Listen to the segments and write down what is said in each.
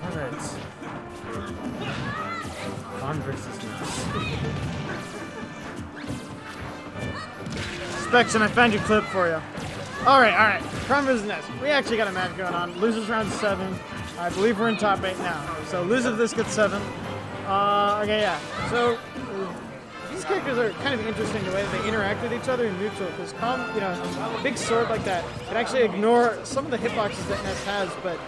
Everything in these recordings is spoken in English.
Alright. Chrom versus Ness. Spection, I found your clip for you. Alright. Chrom versus Ness. We actually got a match going on. Losers round 7. I believe we're in top 8 now. So loser of this gets 7. Okay, yeah. So these characters are kind of interesting the way that they interact with each other in neutral. Because Chrom, you know, a big sword like that can actually ignore some of the hitboxes that Ness has, but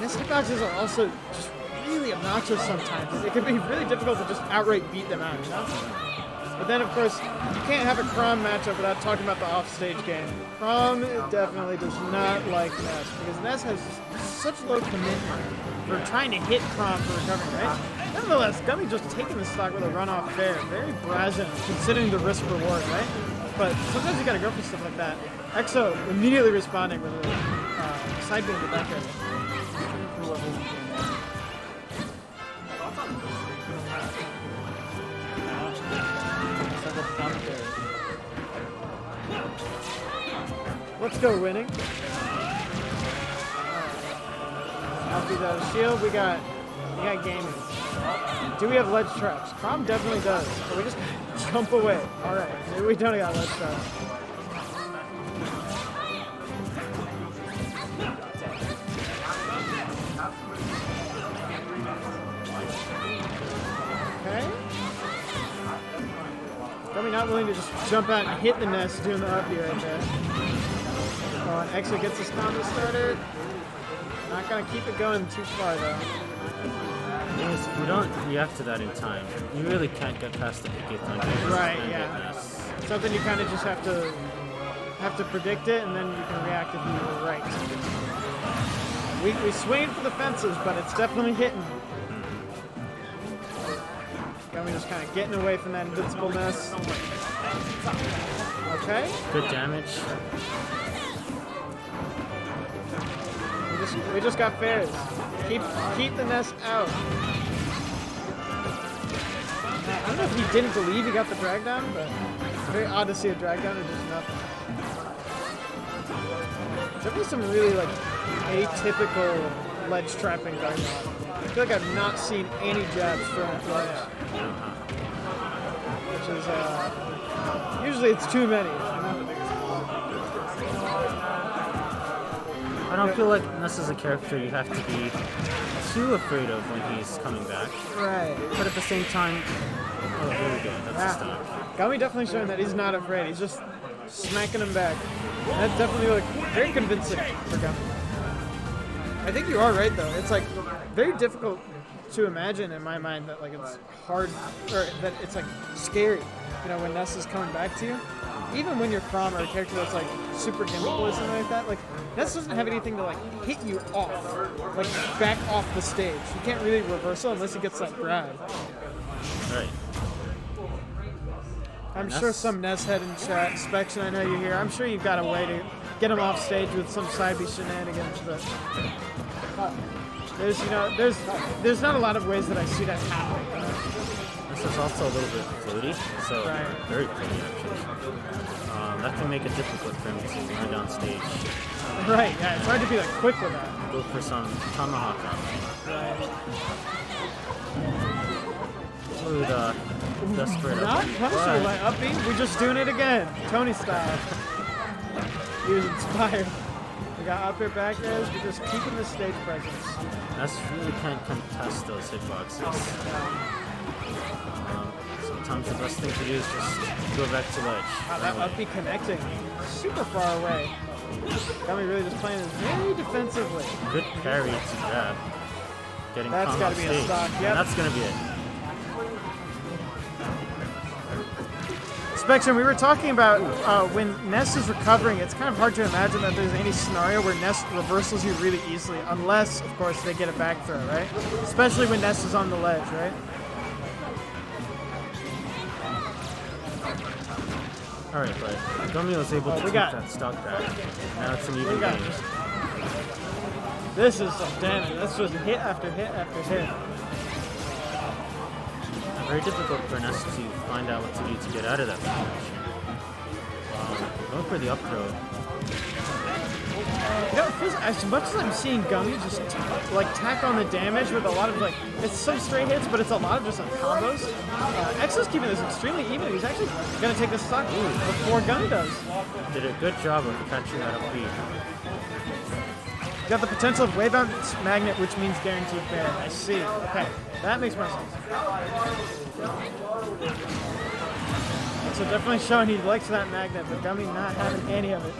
Ness hitboxes are also just really obnoxious sometimes. It can be really difficult to just outright beat them out, you know? But then, of course, you can't have a Chrom matchup without talking about the offstage game. Chrom definitely does not like Ness, because Ness has such low commitment for trying to hit Chrom for recovering, right? Nevertheless, Gummy just taking the stock with a runoff fair. Very brazen, considering the risk-reward, right? But sometimes you gotta go for stuff like that. EXO immediately responding with a side beam to back end. Let's go winning. Alfie's out of shield. We got gaming. Do we have ledge traps? Chrom definitely does. But we just gotta jump away. Alright, maybe we don't got ledge traps. Okay. Gummy not willing to just jump out and hit the Ness doing the up right there. Oh, and EXO gets his combo started. Not gonna keep it going too far though. If you don't react to that in time, you really can't get past the PK Thunder. Right, yeah. Something you kind of just have to predict it, and then you can react if you were right. We swing for the fences, but it's definitely hitting. Gummy just kind of getting away from that invincibleness. Okay. Good damage. We just got fairs. Keep the Ness out. I don't know if he didn't believe he got the drag down, but it's very odd to see a drag down and just nothing. There's definitely some really like atypical ledge trapping going on. I feel like I've not seen any jabs thrown at ledge. Which is usually it's too many. I don't feel like Ness is a character you have to be too afraid of when he's coming back. Right. But at the same time, oh, here we go. That's a stop. Gummy definitely showing that he's not afraid. He's just smacking him back. And that's definitely like very convincing for Gummy. I think you are right though. It's like very difficult to imagine in my mind that like it's hard or that it's like scary. You know, when Ness is coming back to you. Even when you're Chrom or a character that's like super gimmable or something like that, like Ness doesn't have anything to like hit you off, like back off the stage. You can't really reversal unless he gets that grab. Right. I'm sure some Ness head in chat, Spection, I know you're here. I'm sure you've got a way to get him off stage with some side B shenanigans, but there's not a lot of ways that I see that happening. This is also a little bit floaty, so very floaty actually. That can make it difficult for him to run down stage. Right, yeah, it's hard to be like quick with that. Go for some tomahawk out. Right. Desperate Not punishing my uppy, we're just doing it again, Tony style. He was inspired. We got up air back airs, we're just keeping the stage presence. Ness really can't contest those hitboxes. Sometimes the best thing to do is just go back to ledge. Wow, that uppy connecting super far away. Gummy really just playing this very defensively. Good parry to grab. Getting that's got to be stage. a stock, yep. And that's going to be it. Spection, we were talking about when Ness is recovering, it's kind of hard to imagine that there's any scenario where Ness reversals you really easily, unless, of course, they get a back throw, right? Especially when Ness is on the ledge, right? Alright, but Gummy was able to keep that stock back. Now it's an even game. This is some damage. This was hit after hit after hit. Very difficult for Ness to find out what to do to get out of that situation. Going for the up throw. You know, it feels, as much as I'm seeing Gummy just like tack on the damage with a lot of like, it's some straight hits, but it's a lot of just like combos. EXO's keeping this extremely even. He's actually gonna take the stock before Gummy does. Did a good job of catching that up beat. Got the potential of wave bounce magnet, which means guaranteed fair. I see. Okay, that makes more sense. So definitely showing he likes that magnet, but Gummy not having any of it.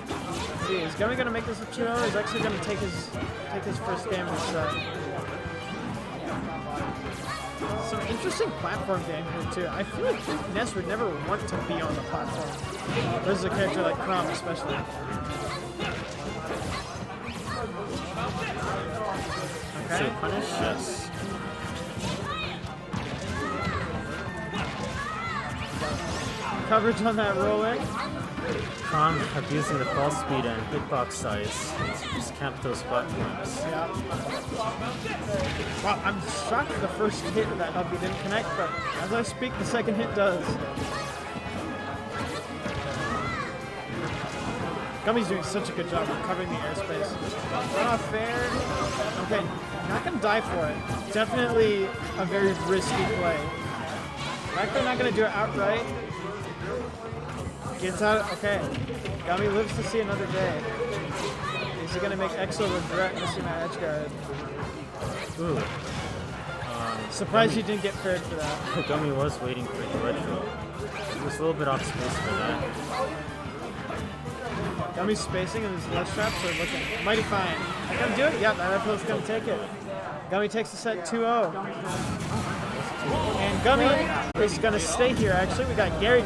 Let's see, is Gummy gonna make this a 2-0, or is actually gonna take his first game of the set? Some interesting platform game here too. I feel like Ness would never want to be on the platform. Versus a character like Chrom especially. Okay. So punish, yes. Coverage on that roller. Chrom abusing the fall speed and hitbox size. Just camp those platforms. Yeah. Wow, I'm shocked the first hit of that up didn't connect, but as I speak, the second hit does. Gummy's doing such a good job of covering the airspace. Run off fair. Okay, not gonna die for it. Definitely a very risky play. Like they're not gonna do it outright. Gets out. Okay, Gummy lives to see another day. Is he gonna make EXO regret missing that edge guard? Ooh. Surprised he didn't get paired for that. Gummy was waiting for the retro. He was a little bit off space for that. Gummy's spacing and his left straps are looking mighty fine. Gonna do it? Yep, that feels gonna take it. Gummy takes the set 2-0. And Gummy is gonna stay here actually. We got Gary